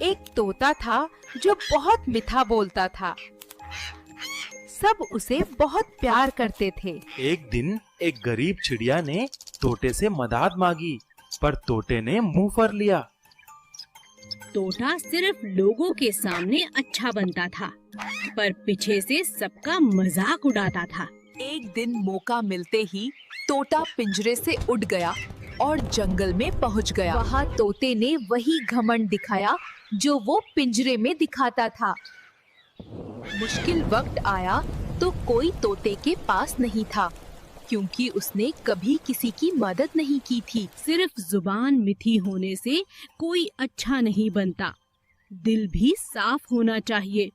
एक तोता था जो बहुत मीठा बोलता था। सब उसे बहुत प्यार करते थे। एक दिन एक गरीब चिड़िया ने तोते से मदद मांगी, पर तोते ने मुंह फर लिया। तोता सिर्फ लोगों के सामने अच्छा बनता था, पर पीछे से सबका मजाक उड़ाता था। एक दिन मौका मिलते ही तोता पिंजरे से उड़ गया और जंगल में पहुंच गया। वहाँ तोते ने वही घमंड दिखाया जो वो पिंजरे में दिखाता था। मुश्किल वक्त आया तो कोई तोते के पास नहीं था, क्योंकि उसने कभी किसी की मदद नहीं की थी। सिर्फ जुबान मीठी होने से कोई अच्छा नहीं बनता, दिल भी साफ होना चाहिए।